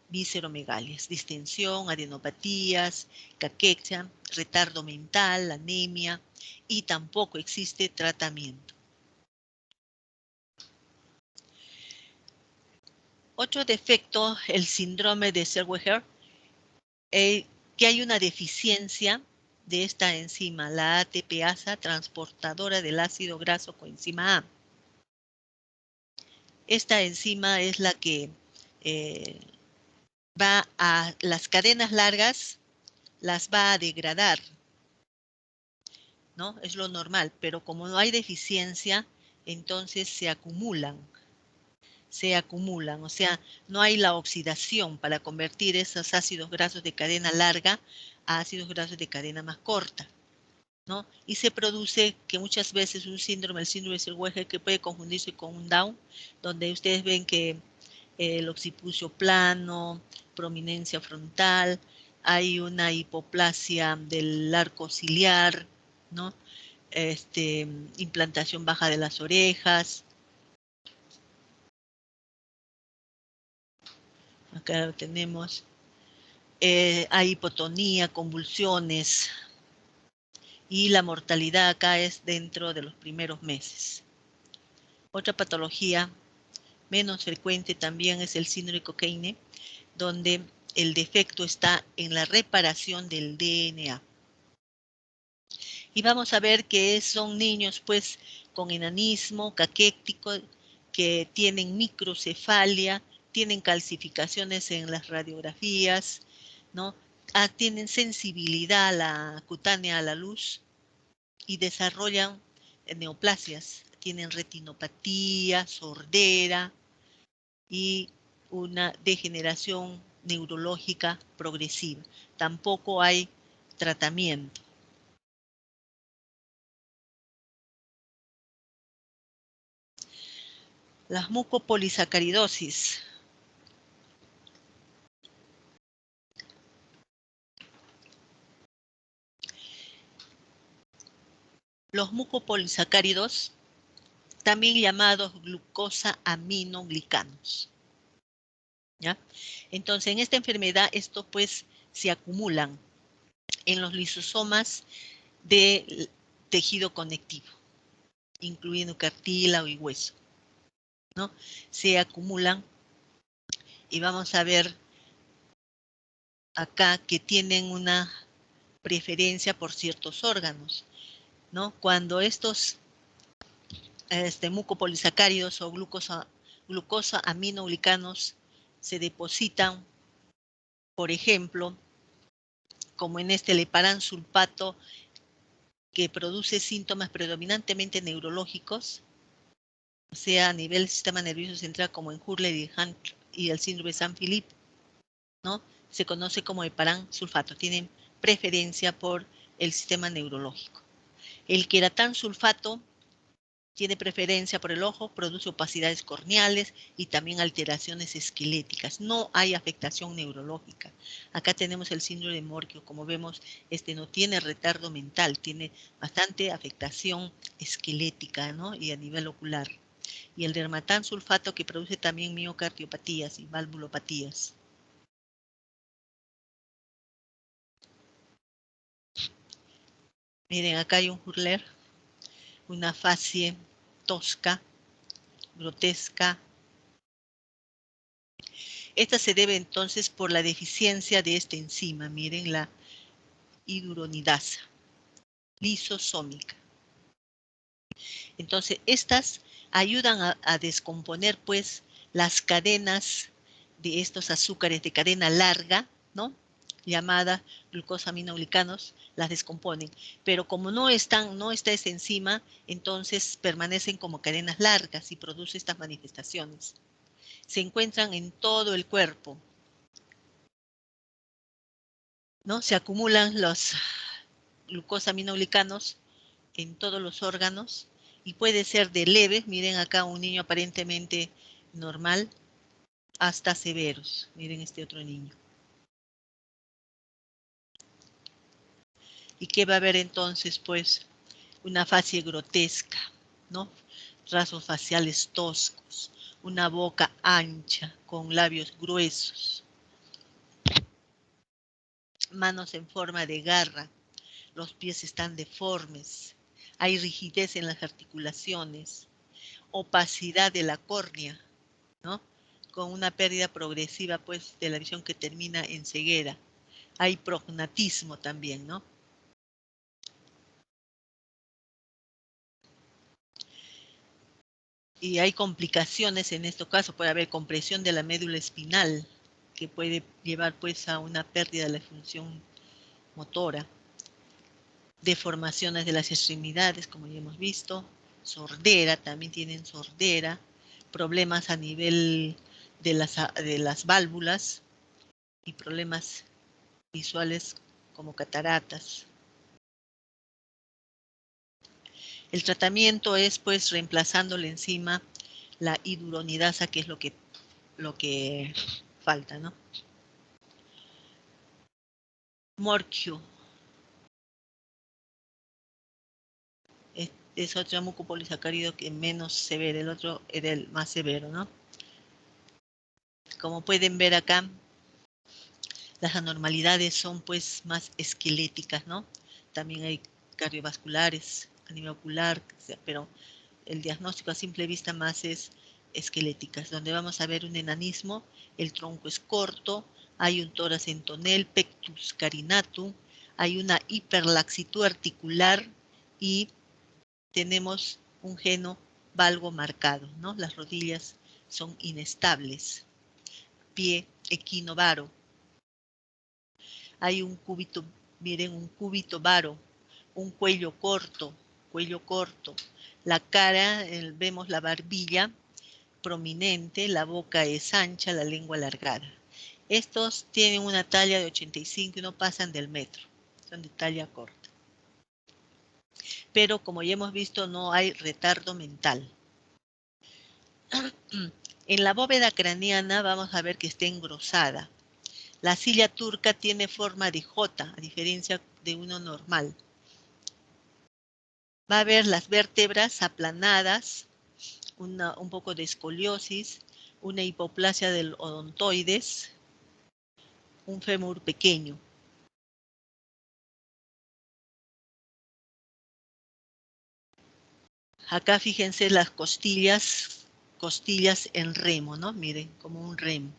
Visceromegalias, distensión, adenopatías, caquexia, retardo mental, anemia, y tampoco existe tratamiento. Otro defecto, el síndrome de Zellweger, que hay una deficiencia de esta enzima, la ATPasa, transportadora del ácido graso coenzima A. Esta enzima es la que va a las cadenas largas, las va a degradar, ¿no? Es lo normal, pero como no hay deficiencia, entonces se acumulan. se acumulan, o sea, no hay la oxidación para convertir esos ácidos grasos de cadena larga a ácidos grasos de cadena más corta, ¿no? Y se produce que muchas veces un síndrome, el síndrome de Zellweger, que puede confundirse con un Down, donde ustedes ven que el occipucio plano, prominencia frontal, hay una hipoplasia del arco ciliar, ¿no? Implantación baja de las orejas. Acá lo tenemos. Hay hipotonía, convulsiones, y la mortalidad acá es dentro de los primeros meses. Otra patología menos frecuente también es el síndrome de Cockayne, donde el defecto está en la reparación del DNA. Y vamos a ver que son niños pues con enanismo, caquético, que tienen microcefalia, tienen calcificaciones en las radiografías, ¿no? Tienen sensibilidad a la cutánea a la luz y desarrollan neoplasias, tienen retinopatía, sordera y una degeneración neurológica progresiva. Tampoco hay tratamiento. Las mucopolisacaridosis. Los mucopolisacáridos, también llamados glucosa aminoglicanos, ¿ya? Entonces, en esta enfermedad, estos pues se acumulan en los lisosomas del tejido conectivo, incluyendo cartílago y hueso, ¿no? Se acumulan y vamos a ver acá que tienen una preferencia por ciertos órganos, ¿no? Cuando estos mucopolisacáridos o glucosa aminoglicanos se depositan, por ejemplo, como en este leparan sulfato, que produce síntomas predominantemente neurológicos, o sea, a nivel del sistema nervioso central, como en Hurler y Hunt y el síndrome de San Philippe, ¿no? Se conoce como heparan sulfato, tienen preferencia por el sistema neurológico. El queratán sulfato tiene preferencia por el ojo, produce opacidades corneales y también alteraciones esqueléticas. No hay afectación neurológica. Acá tenemos el síndrome de Morquio. Como vemos, no tiene retardo mental, tiene bastante afectación esquelética, ¿no? Y a nivel ocular. Y el dermatán sulfato, que produce también miocardiopatías y valvulopatías. Miren, acá hay un Hurler, una facie tosca, grotesca. Esta se debe entonces por la deficiencia de esta enzima, miren, la hidroronidasa lisosómica. Entonces, estas ayudan a descomponer pues las cadenas de estos azúcares de cadena larga, ¿no? Llamada glucosaminoglicanos, las descomponen. Pero como no está esa enzima, entonces permanecen como cadenas largas y produce estas manifestaciones. Se encuentran en todo el cuerpo, ¿no? Se acumulan los glucosaminoglicanos en todos los órganos y puede ser de leves, miren acá un niño aparentemente normal, hasta severos. Miren este otro niño. ¿Y qué va a haber entonces? Pues una facie grotesca, ¿no? Rasgos faciales toscos, una boca ancha con labios gruesos, manos en forma de garra, los pies están deformes, hay rigidez en las articulaciones, opacidad de la córnea, ¿no? Con una pérdida progresiva pues de la visión que termina en ceguera. Hay prognatismo también, ¿no? Y hay complicaciones en este caso, puede haber compresión de la médula espinal, que puede llevar pues a una pérdida de la función motora, deformaciones de las extremidades, como ya hemos visto, sordera, también tienen sordera, problemas a nivel de las válvulas y problemas visuales como cataratas. El tratamiento es pues reemplazando la enzima, la hyaluronidasa, que es lo que falta, ¿no? Morquio. Es otro mucopolisacárido que menos severo, el otro era el más severo, ¿no? Como pueden ver acá, las anormalidades son pues más esqueléticas, ¿no? También hay cardiovasculares a nivel ocular, pero el diagnóstico a simple vista más es esqueléticas, donde vamos a ver un enanismo, el tronco es corto, hay un tórax en tonel, pectus carinatum, hay una hiperlaxitud articular y tenemos un geno valgo marcado, ¿no? Las rodillas son inestables. Pie equinovaro. Hay un cúbito, miren, un cúbito varo, un cuello corto. La cara, vemos la barbilla prominente, la boca es ancha, la lengua alargada. Estos tienen una talla de 85 y no pasan del metro, son de talla corta. Pero como ya hemos visto, no hay retardo mental. En la bóveda craneana vamos a ver que está engrosada. La silla turca tiene forma de J, a diferencia de uno normal. Va a haber las vértebras aplanadas, un poco de escoliosis, una hipoplasia del odontoides, un fémur pequeño. Acá fíjense las costillas en remo, ¿no? Miren, como un remo.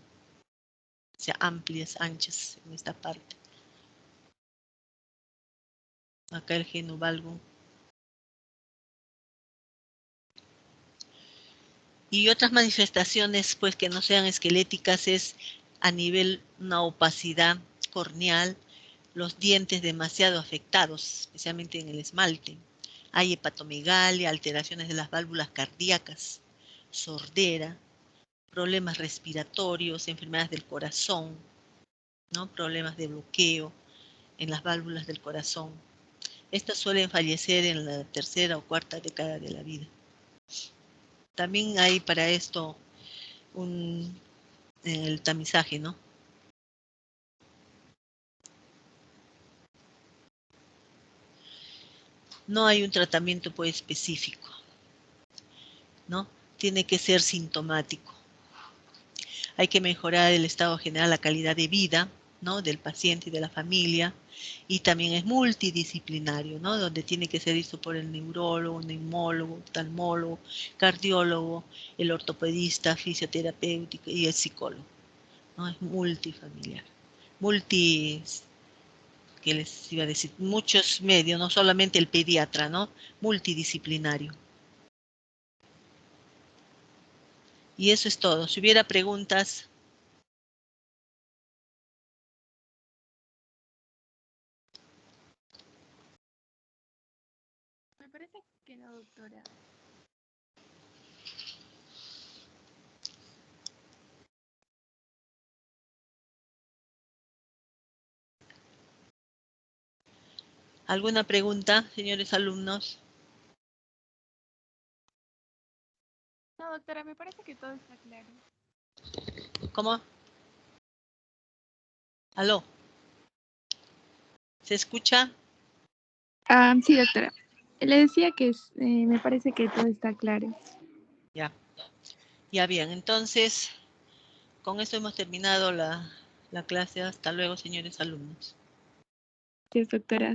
O sea, amplias, anchas en esta parte. Acá el geno valgo. Y otras manifestaciones, pues, que no sean esqueléticas es a nivel una opacidad corneal, los dientes demasiado afectados, especialmente en el esmalte. Hay hepatomegalia, alteraciones de las válvulas cardíacas, sordera, problemas respiratorios, enfermedades del corazón, ¿no? Problemas de bloqueo en las válvulas del corazón. Estas suelen fallecer en la tercera o cuarta década de la vida. También hay para esto el tamizaje, ¿no? No hay un tratamiento pues específico, ¿no? Tiene que ser sintomático. Hay que mejorar el estado general, la calidad de vida, ¿no? Del paciente y de la familia. Y también es multidisciplinario, ¿no? Donde tiene que ser visto por el neurólogo, neumólogo, oftalmólogo, cardiólogo, el ortopedista, fisioterapéutico y el psicólogo, ¿no? Es multifamiliar. ¿Qué les iba a decir? Muchos medios, no solamente el pediatra, ¿no? Multidisciplinario. Y eso es todo. Si hubiera preguntas. Me parece que no, doctora. ¿Alguna pregunta, señores alumnos? No, doctora, me parece que todo está claro. ¿Cómo? ¿Aló? ¿Se escucha? Sí, doctora. Le decía que me parece que todo está claro. Ya. Ya bien, entonces, con esto hemos terminado la clase. Hasta luego, señores alumnos. Sí, doctora.